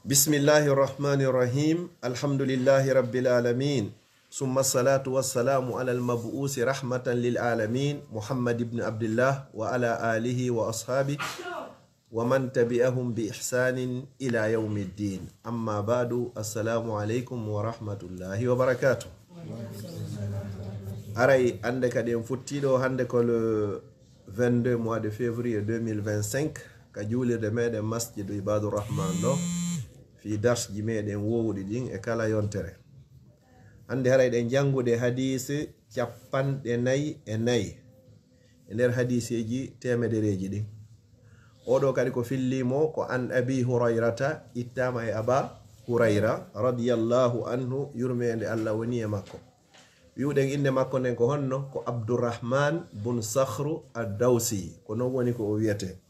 Bismillahi rahmani rahim. Alhamdulillahi rabbil alamin. Summa salatu wassalamu ala al-mab'usi rahmatan lil alamin. Muhammad ibn Abdullah wa ala alihi wa ashabi wa man tabi'ahum bi ihsanin ila yawmiddin. Amma ba'du. Assalamu alaikum wa rahmatullahi wa barakatuh. Aray ande kaden futtido hande ko le 22 mois de février 2025 ka julirde meden Masjid Ibadur Rahman do fi dars ji meɗen wowɗi ɗin e kala yontere. Hande haray ɗen jangude hadise capanɗe nayi e nayi e nder hadiseji temedereji ɗin. Oɗo kadi ko fillimo ko an abi hurairata, ittama e aba hurayra radiyallahu anhu, yurmede Allah woni e makko. Wiwɗen inde makko nden ko honno ko Abdurrahman bun Sakhru ad-Dawsi, ko non woni ko o wiyete.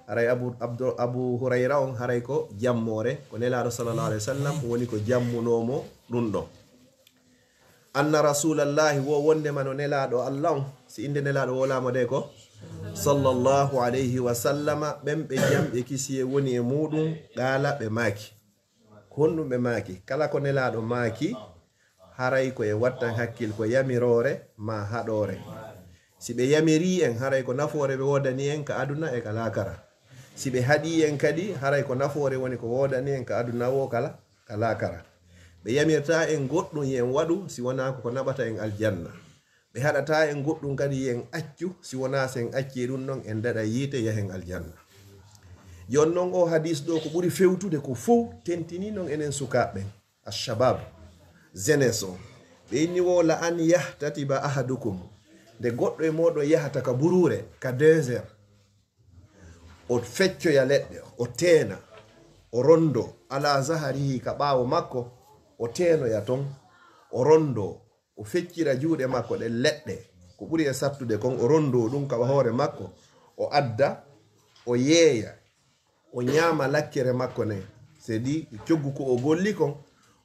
Haray abu hurayra on haray ko jammore, ko nelaɗo sallallahu alaihi wasallam woni ko jammunomo ɗum ɗo. Anna rasulallahi wo wonde man o nelaɗo Allah on, si inde nelaɗo wolama de ko sallallahu alaihi wasallama, ɓen ɓe jamɓe kisiye woni e muɗum qala ɓe maaki. Honɗum ɓe maaki, kala ko nelaɗo maaki haray ko e wattan hakkil ko yamirore ma haɗore. Si ɓe yamiri en haray ko nafoore ɓe wodani en ka aduna e ka lakara. Si ɓe haɗi en kadi haray ko nafoore woni ko wodani en ka aduna wo kala ka lakara. Ɓe yamirta en goɗɗum yen waɗu si wona ko naɓata en aljanna. Ɓe haɗata en goɗɗum kadi yen accu si wona sen acci ɗum ɗon en daɗa yiite yahen aljanna. Jon non o hadis ɗo ko ɓuri fewtude ko fof tentini non enen sukaɓe ashabab jeunesse o. Ɓe inni wo la an yahtatiba ahadukum, nde goɗɗo e moɗo yahata ka burure ka 2 heures, o feccoya leɗɗe, o teena, o rondo ala zaharihi ka ɓawo makko, o teenoya ton, o rondo, o feccira juuɗe makko ɗe leɗɗe ko ɓuri e sattude kon, o rondo ɗum ka hoore makko, o adda, o yeeya, o ñaama lakkere makko nden, sedi coggu ko o golli kon,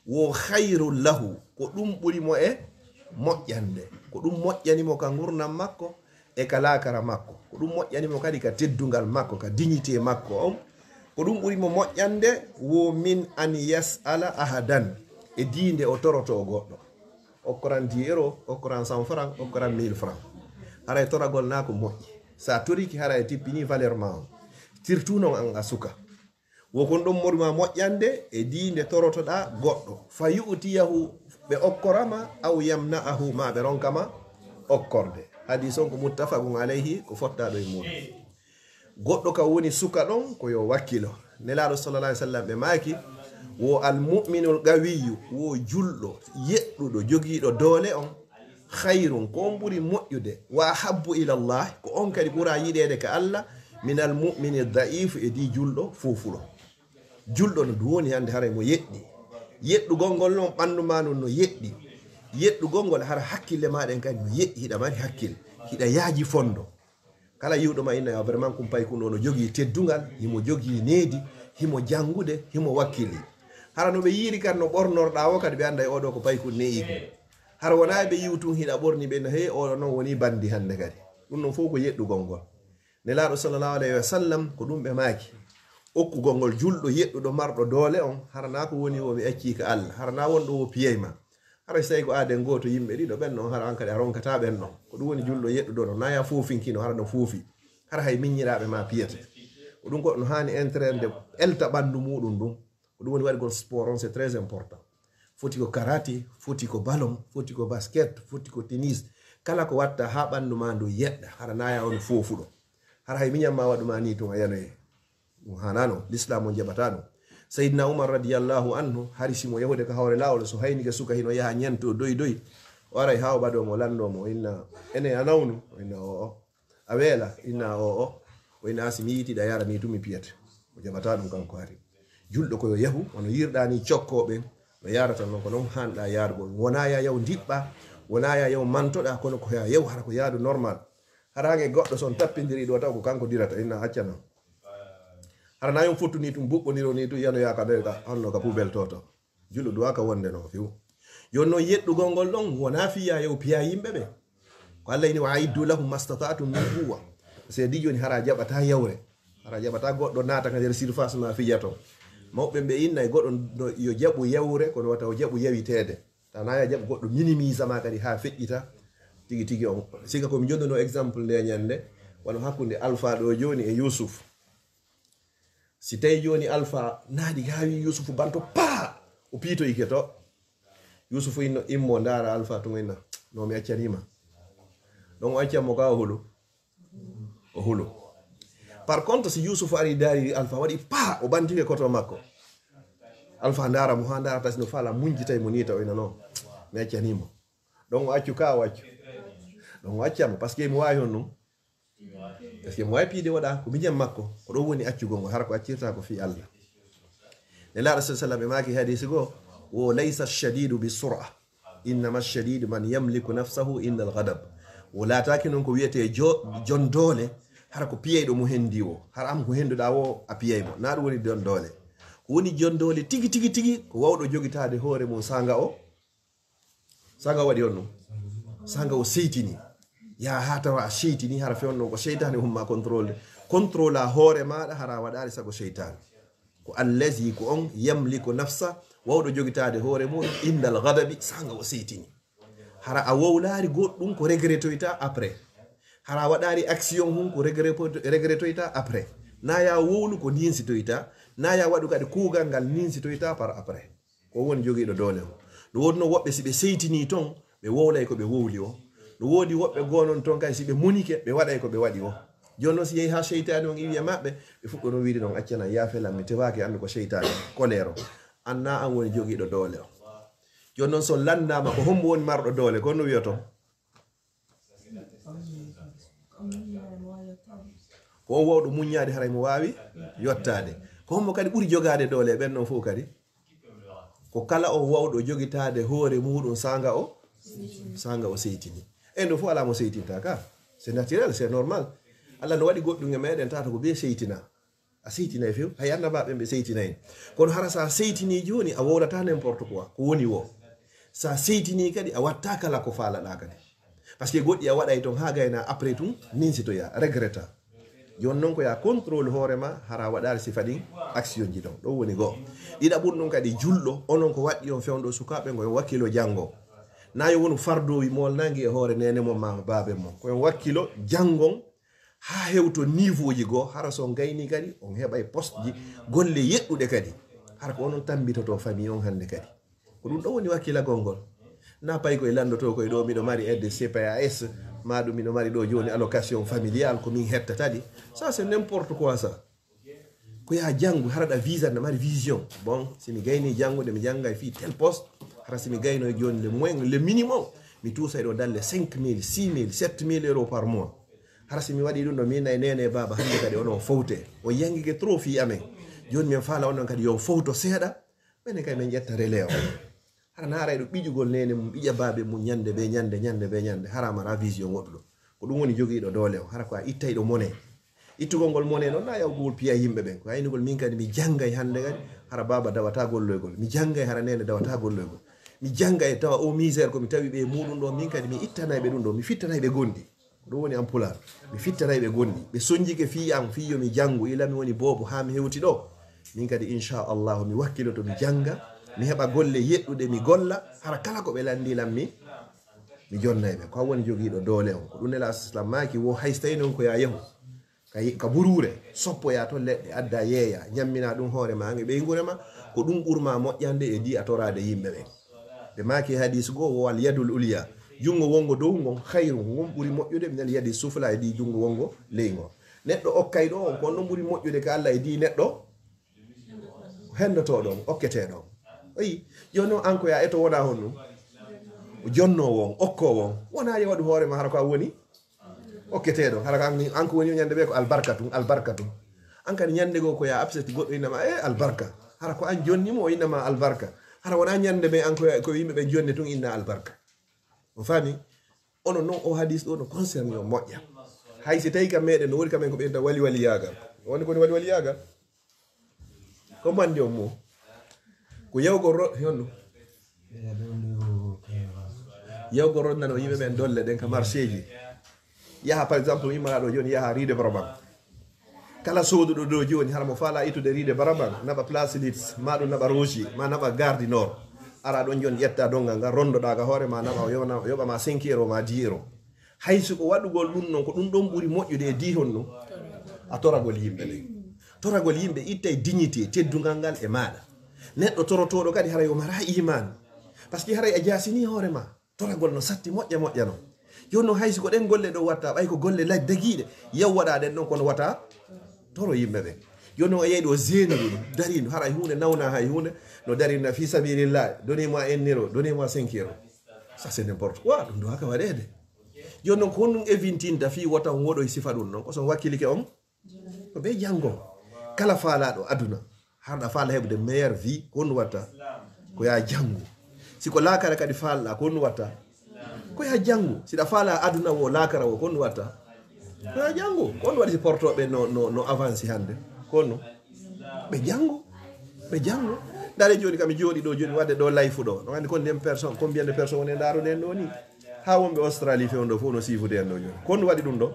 wo hayrun lahu, ko ɗum ɓuri mo e moƴƴande, ko ɗum moƴƴanimo ka gurnam makko e ka lakara makko, ko ɗum moƴƴanimo kadi ka teddungal makko, ka dignité makko on, ko ɗum ɓurimo moƴƴande wo min an yas'ala ahadan, e diinde o toroto goɗɗo, okkoran 10 euros, okkoran 100 francs, okkoran 1000 francs. Haray toragol na ko moƴƴi, sa toriki haray tippini valeur ma on, surtout non an a suka. Wokon ɗum morima moƴƴande e diinde torotoɗa goɗɗo, fa yu'tiyahu, ɓe okkorama, aw yamna'ahu, ma ɓe ronkama okkorde. Hadis on ko muttafaqun alayhi, ko fottaɗo e muɗum. Goɗɗo ka woni suka ɗon ko yo wakkilo. Nelaɗo sallallahu alaihi wasallam ɓe maaki wo almu'minul qawiyyu, wo julɗo yeɗɗuɗo jogiiɗo doole on, hayrun, ko on ɓuri moƴƴude, wa habbu ila Allah, ko on kadi ɓura yiɗede ka Allah, min almu'mini da'if, e di julɗo fofuɗo. Julɗo no ɗum woni hande haray mo yeɗɗi, yeɗɗugol ngol noon ɓandu ma non no yeɗɗi, yeɗɗugol ngol hara hakkille maɗen kadi no yeɗɗi, hiɗa mari hakkille, hiɗa yaaji fondo. Kala yiwɗo ma inna vraiment kum pay kuno no jogii teddungal, himo jogii needi, himo jangude, himo wakkili. Hara no ɓe yiiri kadi no ɓornorɗa o kadi ɓe anda e oɗo ko pay kun neyi ko. Hara wona ɓe yiwtun hiɗa ɓorni ɓe no hey oɗo noon woni bandi hande kadi. Ɗum noon fof ko yeɗɗugol ngol. Nelaɗo sallallahu alayhi wa sallam ko ɗum ɓe maaki, okkugol ngol julɗo yeɗɗuɗo marɗo doole on, harana ko woni o mi acci ka Allah, harana wonɗo o piyeyma. Hara so tawi ko aden goto yimɓe ɗiɗo ɓen ɗon hara an kadi a ronkata ɓen ɗon, ko ɗum woni julɗo yeɗɗuɗo ɗo, naya fofinkino hara no foofi, hara hay miññiraɓe ma piyete. Ko ɗum ko no hani entrainde elta ɓandu muɗum ɗum, ko ɗum woni waɗigol sport on, c'est très important. Foti ko karate, foti ko ballon, foti ko basket, foti ko tennis, kala ko watta ha ɓandu ma ndu yeɗɗa, hara naya on fofuɗo. Hara hay miñam ma waɗuma ni tun a yanoye, ɗum hanano, l'islam o jaɓata ɗum. Sayyidina Umar radiyallahu anhu hari simo yahude ka hawre lawol, so haynike suka hino yaha ñento doy doy, o aray ha o ɓaɗomo landomo, inna ene a nawnu, inna o a weela, inna o inna asimi yitiɗa yara ni tumi piyete, o jaɓata ɗum kanko hari. Julɗo koyo yahu ono yirɗani cokkoɓe no yarata noon, ko noon hanɗa yarugo, wona ya yaw diɓɓa, wona ya yaw mantoɗa, kono ko ya yaw hara ko yaadu normal. Harange goɗɗo son tappidiri ɗo taw ko kanko dirata, inna accana. Hara na yon fottu ni tum buɓɓoniro ni tum yano yaka ɗoy ka honno ka poubelle toto. Julɗo duwa ka wonde no fiw. Jonno yeɗɗugol ngol ɗon wona fiya yow piya yimɓe ɓe. Ko Allah ini wa aiddu lahum mastata'tum min quwwa. Se di joni hara jaɓata yawre, hara jaɓata goɗɗo naata ka nder surface ma fiyato. mawɓe ɓe inna e goɗɗo yo jaɓu yawre kono wata o jaɓu yawitede tana ya jaɓu goɗɗo minimise ma kadi ha feƴƴita tigi tigi on siga komi jonduno exemple nde ñande wano hakkude Alpha ɗo joni e Yusuf si tawi joni Alpha naaɗi gawi Yusuf banto pa o piito iketo Yusuf inno immo ndara Alpha to inna no mi accanima donc o accamo ka o hulu par contre si Yusuf ari dari Alpha waɗi pa o ɓantike koto makko Alpha ndara mo ha ndara tasino fala munjitay mo nita o ina non mi accanimo donc o accu ka o accu donc o accamo par ce que mi wawi on ɗum parce que mo wawi piide waɗa ko miñam makko ko ɗo woni accugol ngo hara ko accirta ko fi Allah ne laaɗa sa sallam e maki hadisi goo wo laysa shadidu bi sura innama shadidu man yamliku nafsahu inda al ghadab wo laataki noon ko wiyete jon doole hara ko piyayɗo mo hendi o hara am ko henduɗa o a piyaymo na ɗum woni jon doole ko woni jon doole tigi tigi tigi ko wawɗo jogitade hoore mum sanga o waɗi on ɗum sanga o seytini ya ha tawa a seytini hara fewno ko seytane humma contrôle a hoore maɗa hara waɗari sago seytane ko allazi ko on yamliku nafsa wawɗo jogitade hoore muɗum indal ghadabi sanga o seytini hara a wowlari goɗɗum ko regretoyta après hara waɗari action hum ko regretoyta après na ya wowlu ko ninsitoyta na ya waɗu kadi kuugal ngal ninsitoyta par après ko woni jogiiɗo doole o no wonno woɓɓe si ɓe seytini toon ɓe wowlay ko ɓe wowli o no woodi woɓɓe gonon toon kadi si ɓe munike ɓe waɗay ko ɓe waɗi o joni noon si yehi ha seytani on iwi e maɓɓe ɓe fuɗɗono wiide noon accana yaafelam mi tewaki anmi ko seytani colére o anna an woni jogiiɗo doole o joni noon so landama ko hombo woni marɗo doole kono wiya toon ko on wawɗo muññade haray mo wawi yottade ko hombo kadi ɓuuri jogade doole ɓen noon fof kadi ko kala o wawɗo jogitade hoore muɗum sanga o seytini e ndo fof ala mo seytinta ka c'est naturel c'est normal Allah no waɗi goɗɗum e meɗen tata ko be seytina a seytinay few hay annabaɓe ɓe seytinayi kono hara sa seytini joni a wowlata n'importe quoi ko woni wo sa seytini kadi a watta kala ko falaɗa kadi par ce que goɗɗi a waɗay toon ha gayna après tum ninsitoya regretta joni noon ko ya contrôle hoorema hara waɗari si faɗin action ji ɗon ɗo woni goo ɗiɗa ɓuri ɗum kadi julɗo onon ko waɗɗi on fewɗo sukaɓe ngo wakkilo janggo na yo wonu fardowi molnangi e hoore nene mom ma babe mom koyon wakkilo jangon ha hewto niveau ji goo hara so gayni kadi on heɓay poste ji golle yeɗɗuɗe kadi hara ko onon tambitoto famille on hande kadi ko ɗum ɗo woni wakkilagol ngol na pay koye landoto koye ɗo miɗo mari aide CPAS maɗum miɗo mari ɗo joni allocation familial ko min hettatadi ça c'est n'importe quoi ça ko ya janggu haraɗa visa ne mari vision bon simi gayni janggude mi jangga fi tel poste hara simi gayno joni le minimum mi tuusay ɗo dalle 5 000 6 000 7 000 euros par mois hara simi waɗi ɗum ɗo min e nene baba hande kadi onon fowte o yangguike trop fi amen joni min faala onon kadi yo fowto seeɗa minen kadi min ƴetta relais o hara naaray ɗo ɓiƴugol nene mum ɓiƴa babe mum ñande be ñande hara mara vision goɗɗo ko ɗum woni jogiiɗo doole o hara ko a ittay ɗo mone ittugol ngol mone noon na yawgol piya yimɓe ɓen ko aynugol min kadi mi janggay hande kadi hara baba dawata golloygol mi janggay hara nene dawata golloygol mi janggay tawa o misére komi tawi ɓe muɗum ɗo min kadi mi ittanayɓe ɗum ɗo mi fittanayɓe gondi ɗum woni ampular mi fittanayɓe gondi ɓe soñjike fi am fi yomi janggu ila mi woni bobo ha mi hewti ɗo min kadi inchallahu mi wakkiloto mi jangga mi heɓa golle yeɗɗuɗe mi golla hara kala ko ɓe landilam mi jonnayɓe ko woni jogiiɗo doole on ko ɗum nela islam maki wo hay so tawi noon ko ya yahu ka burure soppoya to leɗɗe adda yeeya ñammina ɗum hoore ma e ɓeygurema ko ɗum ɓurma moƴƴande e di a torade yimɓe ɓen ɓe maki hadis goo wo al yadul uliya jungo wongo dow ngon hayru ngon ɓuri moƴƴude minel yadi sufla e di jungo wongo ley ngo neɗɗo okkay ɗo on kon ɗon ɓuri moƴƴude ka Allah e di neɗɗo hendoto ɗon okkete ɗon ayi joni noon an ko ya eto wona hon ɗum jonnowo on okkowo on wona yewaɗu hoorema hara ko a woni okketeɗo hara an ko woni ñande ɓe ko albarka tum an kadi ñande goo ko ya abseti goɗɗo innama albarka hara ko an jonnimo o innama albarka hara wona ñande ɓe an ko yimɓeɓe jonne tun inna albarka o faami ono noon o hadis ɗo no concerne o moƴƴa hay si tawi kam meɗen no woni kamen ko ɓeyta wali yagal woni koni wali yagal ko mandi on mo ko yawgol honno yawgol ronnano yimɓe ɓen dolle ɗen ka marché ji yaha par exemple immanaɗo joni yaha riide vraiment kala soduɗo ɗo joni hara mo faala ittude riide baraban naɓa place lits ma ɗum naɓa rogi ma naɓa gardi nord ara ɗon joni ƴetta dongal ngal rondoɗa ga hoore ma naɓa yoɓama 5 euro ma 10 euro hay siko waɗugol ɗum noon ko ɗum ɗon ɓuuri moƴƴude e dihon ɗum a toragol yimɓe ɓe toragol yimɓe ittay dignité teddugal ngal e maɗa neɗɗo torotoɗo kadi hara yo mara iman par ce que haray a jasini hoore ma toragol no satti moƴƴa moƴƴa no joni noon hay siko ɗen golle ɗo watta ɓay ko golle laj daguiɗe yaw waɗa ɗen ɗon kono wata toro yimɓe ɓe joni noon a yeyi ɗo zeni ɗum darino hara hunde nawna hay hunde no darina fi sabilillah donnez-moi 1 euro donnez-moi 5 euro ça c'est n'importe quoi ɗum ɗo haka waɗede joni noon ko honɗum evintinta fi wota woɗo e sifa ɗum noon ko son wakkilike on ko ɓe janggo kala faalaɗo aduna harɗa faala heɓde meilleure vie ko honɗum watta ko ya janggo siko lakara kadi falɗa ko honɗum watta ko ya janggo siɗa faala aduna wo lakara wo ko honɗum watta ko ya janggo ko honɗum waɗi si portoɓe no avance hande ko honno ɓe janggo dare joni kam jooɗi ɗo joni wadde ɗo layfu ɗo no andi combien de personnes woni daroɗen ɗo ni ha wonɓe Australie fewn ɗo fof no sifude en ɗo joni ko honɗum waɗi ɗum ɗo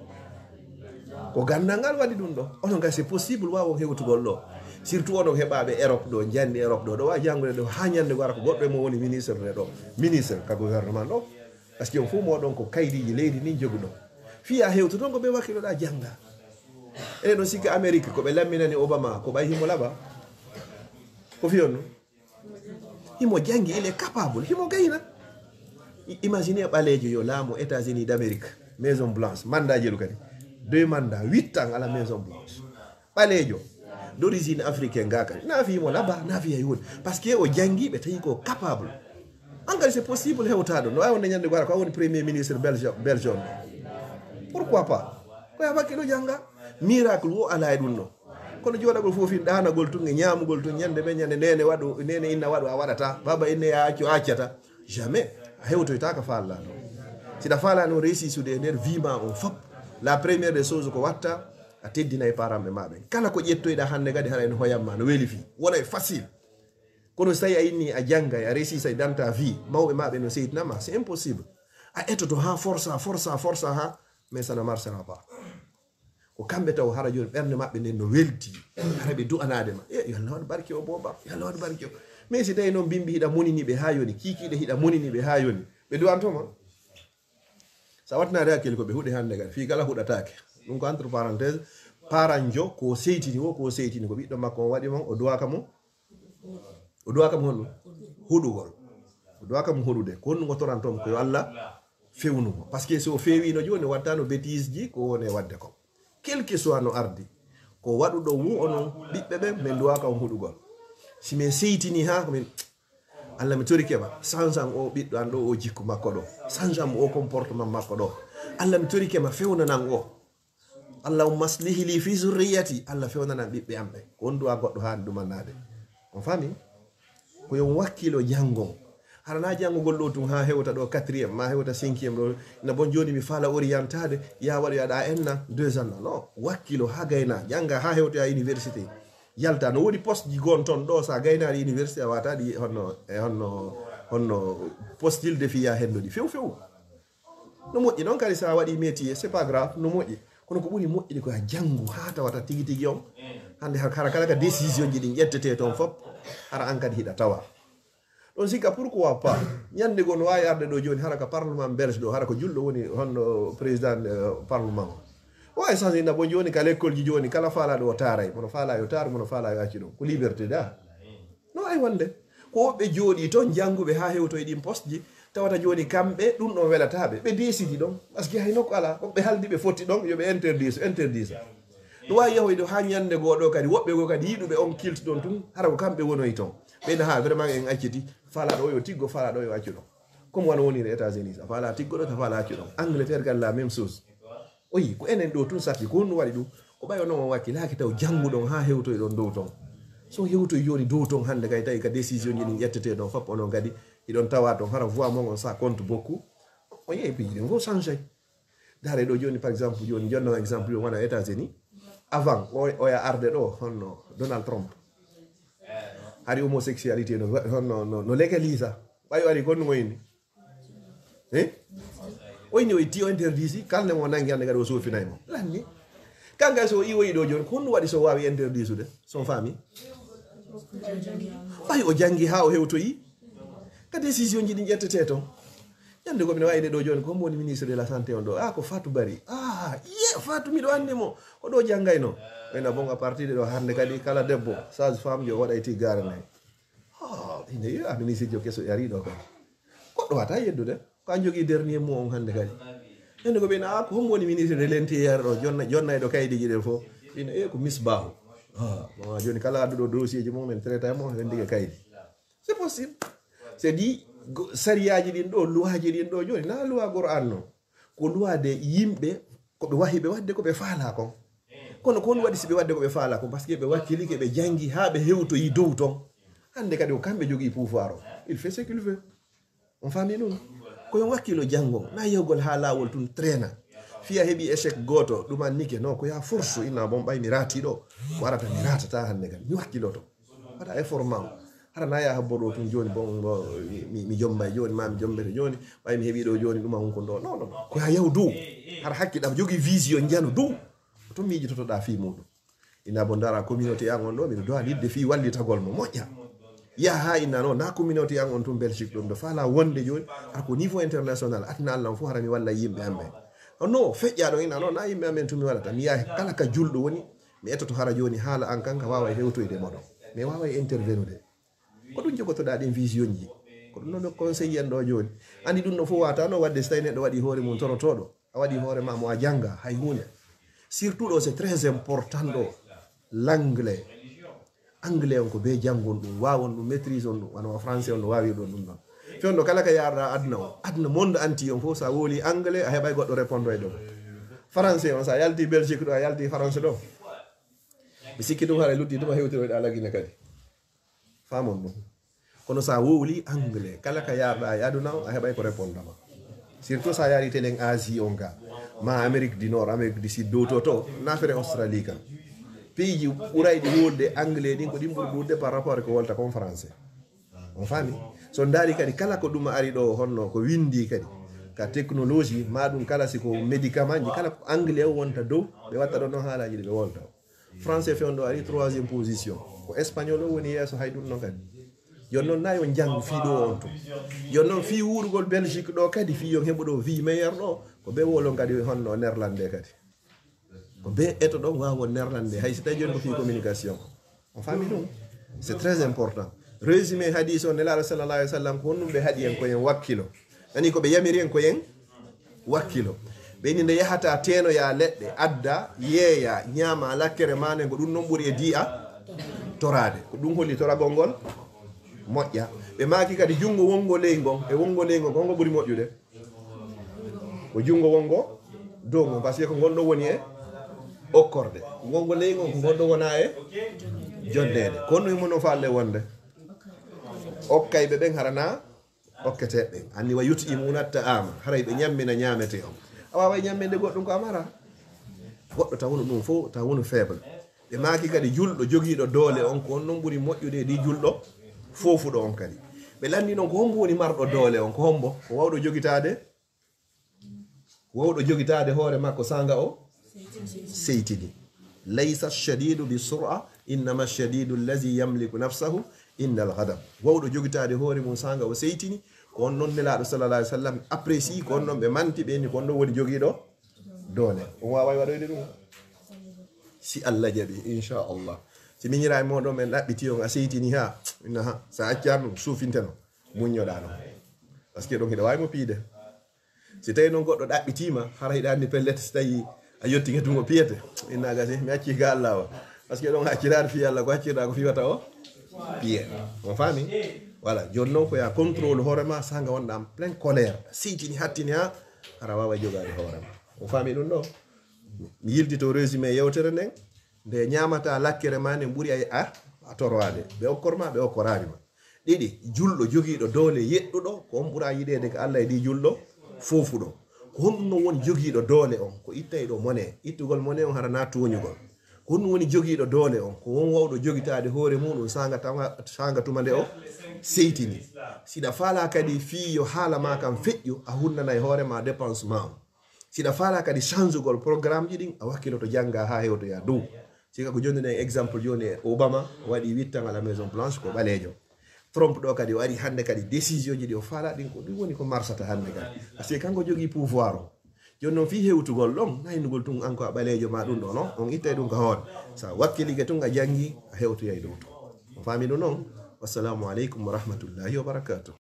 ko gandal ngal waɗi ɗum ɗo onon gay c'est possible wawon hewtugol ɗo surtout onon heɓaɓe Europe ɗo jandi Europe ɗo wawi jangude ɗo ha ñande gara ko goɗɗo e mo woni ministre ɗe ɗo ministre ka gouvernement ɗo par ce que on fof moɗon ko kaydiji leydi ni joguɗo fiya hewtu toon ko ɓe wakkiloɗa jangga enen ɗon sikka Amérique koɓe lamminani Obama ko ɓay himo laɓa ko fiyonno himo jangi il est capable himo gayna imaginez ɓalejo yo laamu États-Unis d'Amérique Maison Blanche mandat jeelu kadi 2 mandats 8 ans à la Maison Blanche ɓalejo d'origine africaine ga kadi na fiyimo laɓa na fiya yoni par ce que o jangi ɓe tawi ko capable engrais c'est possible hewtaɗo no wawi wonde ñande gara ko woni premier ministre Belgium pourquoi pas ko ya wakkilo jangga miracle wo ala e ɗum ɗo kono joɗagol fof fin ɗanagol tun e ñamugol tun ñande ɓe ñande nene inna waɗu a waɗata baba inne ya acco accata jamais a hewtoyta ko falla ɗo siɗa falano réussi sude e nder vima on fop la première des choses ko watta a teddina e paramɓe maɓe kala ko ƴettoyɗa hande kadi hara en hoyamma no weeli fi wonay facile kono so tawi a inni a jangga a réussi sa danta vie mawɓe maɓe no seytinama c'est impossible a ettoto ha força ha mais ça ne marchera pas ko kamɓe taw hara joni ɓernde maɓɓe nden no welti hara ɓe du'anadema yo Allah waɗ barke o boba yo Allah waɗ barke o mais si tawi noon bimbi hiɗa moniniɓe ha yoni kikiɗe hiɗa moniniɓe ha yoni ɓe duwantoma sa wattanade hakkille ko ɓe huuɗi hande kadi fi kala huɗatake ɗum ko entre parenthèse parent jo ko seytini ko ɓiɗɗo makko on waɗi mon o duwaka mo honɗum huɗugol o duwaka mo huɗude ko honɗum o torantom ko yo Allah fewnugo par ce que so fewino joni wattano bêtise ji ko woni wadde ko quel que soit no ardi ko waɗuɗo wu onon ɓiɓɓe ɓe min duwaka on huɗugol si min seytini ha komin Allah mi tori keɓa changeam o ɓiɗɗo an ɗo o jikku makko ɗo changeam o comportement makko ɗo Allah mi tori kema fewnanan o Allah maslihi li fi zurriyati Allah fewnanan ɓiɓɓe am ɓe ko on duwa goɗɗo hani ɗumannade on fami ko yon wakkilo jangon harana jangugol ɗo tun ha hewta ɗo 4e ma hewta 5e ɗo na bon joni mi faala orientade ya waɗo yaɗa enna 2 ans non wakkilo ha gayna janga ha hewta ya université yalta no woni poste ji gon ton ɗo sa gaynaɗi université a wata ɗi honno postile de fiya henno ɗi few no moƴƴi noon kadi sa waɗi métier c'est pas grave no moƴƴi kono ko ɓuuri moƴƴiɗi ko a janggu ha tawata tigui tigui on hande hara kala ka décision ji ɗin ƴettete toon fop hara an kadi hiɗa tawa ɗon sikka pourquoi pas ñande go no wawi arde ɗo joni hara ka parlement belge ɗo hara ko julɗo woni honno président parlement o wawi changé na bo joni ka l'école ji joni kala faalaɗo o taaray mono faala yo taar mono faala yo acci ɗum ko liberté da no wawi wonde ko woɓɓe jooɗi toon jangguɓe ha hewto e ɗin poste ji tawata joni kamɓe ɗum ɗon welataɓe ɓe décidi ɗon par ce que hay nokku ala koɓe haldi ɓe fotti ɗon yoɓe interdise ɗum wawi yahoyde ha ñande goɗo kadi woɓɓe go kadi yiɗuɓe on kilte ɗon tun hara ko kamɓe wonoyi toon ɓeyna ha vraiment en acciti faalaɗo o yo tiggo faalaɗo o yo accu ɗon comme wano wonire États-Unis a faala tiggo ɗo ta faala accu ɗon Angleterre gal la même chose o yi ko enen ɗo tun satti ko honɗum waɗi ɗum ko ɓayo noon o wakkilaki taw jangguɗon ha hewtoy ɗon dow ton so hewtoy joni dow ton hande kay tawi ka décision ji ɗin ƴettete ɗon fop onon kadi iɗon tawa ton hara voix mon on sa compte beaucoup o yeeyi piiji ɗin fof changé dare ɗo joni par exemple joni jonno exemple yo wona États-Unis avant oya arde ɗo honno Donald Trump hari homosexualité no légalisa ɓayo ari gonno oyni oyni o itti o interdisi kalne mo nangi hande kadi o sofinaymo lanni kanga so iwoyi ɗo joni ko honno waɗi so wawi interdisude son famille ɓay o jangi ha o hewtoyi ka décision ji ɗi ƴettete toon ñande ko mine wayde ɗo joni ko hombo woni ministre de la santé on ɗo ko Fatou Bari ye Fatou miɗo andi mo o ɗo janggayno ena bon à partir de ɗo hande kadi kala debbo sage femme jo waɗa e tiggare nayyi ine ministre jo keso ari ɗo kadi goɗɗo wata yeddude ko an jogui dernier mot on hande kadi ñande ko ɓena ko hombo woni ministre de l'intérieur ɗo jonna ɗo kayɗiji ɗen fof ina ko misbahu bon joni kala adduɗo dossier ji mumen traité mo hen ndigue kaydi c'est possible c'est dit sariyaji ɗin ɗo luwaji ɗin ɗo joni na luwa Qur'an no ko luwade yimɓe koɓe wahi ɓe wadde koɓe faala kon kono ko waɗi si ɓe wadde koɓe faala kon par ce que ɓe wakkilike ɓe jangi ha ɓe hewtoyi dow ton hande kadi ko kamɓe jogui pouvoir o il fait ce qu'il veut on fami ɗum koyon wakkilo jango na yewgol ha lawol tun traina fiya heeɓi échec goto ɗuman nike non ko ya force inna bon ɓay mi raati ɗo ko arata mi ratata hande kadi mi wakkiloto waɗa effort ma hara na yaha boɗo tun joni bon mi jombay joni ma mi jombete joni ɓay mi heeɓi ɗo joni ɗuma hunko ɗo non ko ya yaw dow hara hakkiɗam jogui vision janu dow to miijitotoɗa fi muɗum inna bon dara communauté an on ɗo miɗo dowa yidde fi wallitagol mo moƴƴa ya ha inna noon na communauté an on tun Belgique ɗum ɗo faala wonde joni hara ko niveau international atina Allah fof hara mi walla yimɓe amen non feƴƴaɗo inna noon na yimɓe amen tumi waɗata mi yaha kala ka julɗo woni mi ettoto hara joni haala an kanka wawa hewtoyde moɗo mais wawa intervenude ko ɗum jogotoɗa ɗin vision ji ko ɗum noon ɓe conseil en ɗo joni andi ɗum no fof wata no wadde so tawi neɗɗo waɗi hoore mum torotoɗo a waɗi hoore ma mo a jangga hay hunde surtout ɗo c'est très important ɗo l'anglais anglais on ko be jangon ɗum wawon ɗum maîtrise on ɗum wano français on no wawi ɗon ɗum ɗon fewno kala ka yarɗa aduna o aduna monde anti on fof sa woli anglais a heɓay goɗɗo répondre e ɗon français on sa yalti Belgique ɗo a yalti France ɗo mi sikki ɗum haara luddi tuma hewtiroyɗa lagine kadi famon ɗum kono sa wowli anglais kala ka yarɗa e aduna o a heɓay ko répondre ma surtout sa yari telen Asie on ka ma Amérique du Nord Amérique du Sud dow to nafere Australie kam pays ji ɓurayɗi wolde anglais ɗin ko ɗin ɓuri ɗurde par rapport ko wolta comme français on fami so daari kadi kala ko ɗum ari ɗo honno ko windi kadi ka technologie ma ɗum kala siko médicament ji kala ko anglais o wonta dow ɓe watta ɗon noon haalaji ɗi ɓe wolta français fewn ɗo ari 3e position ko espagnol o woni yeeso hay ɗum noon kadi yon noon na yon jang fi ɗo on to yon noon fi wuurgol Belgique ɗo kadi fi yon heɓo ɗo vie meilleur ɗo ko ɓe wolon kadi honno néerlandais kadi ko be eto ɗon wawo néerlandais hay so tawi joni ko fi communication on fami ɗum c'est très important résumé hadis o nelaɗo sallallah alih w sallam ko honɗum ɓe haaɗi en koyen wakkilo nani koɓe yamiri en koyen wakkilo ɓeni nde yahata tenoya leɗɗe adda yeeya ñaama lakkere mane ko ɗum noon ɓuuri e di'a torade ko ɗum holli toragol ngol moƴƴa ɓe maki kadi jungo wongo ley ngon e wongo ley ngon gongo ɓuuri moƴƴude ko jungo wongo dow ngon par ce que ko gonɗo woni e okkorde wongo ley ngon ko gonɗo wona e joddede kono ɗum no falle wonde okkayɓe ɓen harana okketeɓe ɓen anni wa yuti imunatta ama haray ɓe ñammina ñamete on a wawa ñamminde goɗɗum ko amara goɗɗo tawno ɗum fof tawno faible ɓe maki kadi julɗo joguiɗo doole on ko on noon ɓuuri moƴƴude e ɗi julɗo fofuɗo on kadi ɓe landi noon ko hombo woni marɗo doole on ko hombo ko wawɗo jogitade hoore makko sanga o seytini laysa shadidu bi sur'a innama shadidu allazi yamliku nafsahu inda al-ghadab wawɗo jogitade hoore mum sanga o seytini ko on noon nelaɗo sallallah alih w sallam apprécie ko on noon ɓe manti ɓeni ko on ɗon woni joguiɗo doole on wawa waɗoyde ɗum si Allah jaɓi inchallah si miñira e moɗon men ɗaɓɓiti on a seytini ha inna ha sa accar ɗum suufinteno muññoɗa ɗon par ce que ɗon hiɗa wawi mo piide si tawi noon goɗɗo ɗaɓɓitima hara hiɗa andi pellete so tawi a yetti hetugo piyete inna gasi mi acci ga Allah o par ce que ɗon accirade fi Allah ko accirɗa ko fiwata o piye on fami voilà joni noon ko ya contrôle hoorema sanga wonɗa en plein colère seytini hattini ha hara wawa jogade hoorema on fami ɗum ɗo mi yildito résumé yewtere nden nde ñamata lakkere ma nde ɓuuri a torwade ɓe okkorma ɓe okkorarima ɗiɗi julɗo joguiɗo doole yeɗɗuɗo ko on ɓuura yiɗede ko Allah e ɗi julɗo fofuɗo ko honɗum noon woni joguiɗo doole on ko ittay ɗo mone ittugol mone on hara na toñugol ko honɗum woni joguiɗo doole on ko won wawɗo joguitade hoore muɗum sanga tuma nde o seytini siɗa faala kadi fiyo haala ma kam feƴƴu a hunnanay hoorema dépense ma on sina fala kadi change gol programme ji din a wakkilo to janga ha hewto ya dow sika ko joni ne exemple joni Obama wadi 8 ans à la Maison Blanche ko balejo Trump do kadi wari hande kadi décision ji di o fala din ko dum woni ko marsata hande kadi parce que kanko jogi pouvoir joni non fi hewtugol ɗon naynugol tun anko a balejo ma ɗum ɗo no on ittay ɗum ka hoore sa wakkilige tun a jangi a hewtoyay dow to o faami ɗum noon wassalamu aleykum wa rahmatullahi wa barakatuh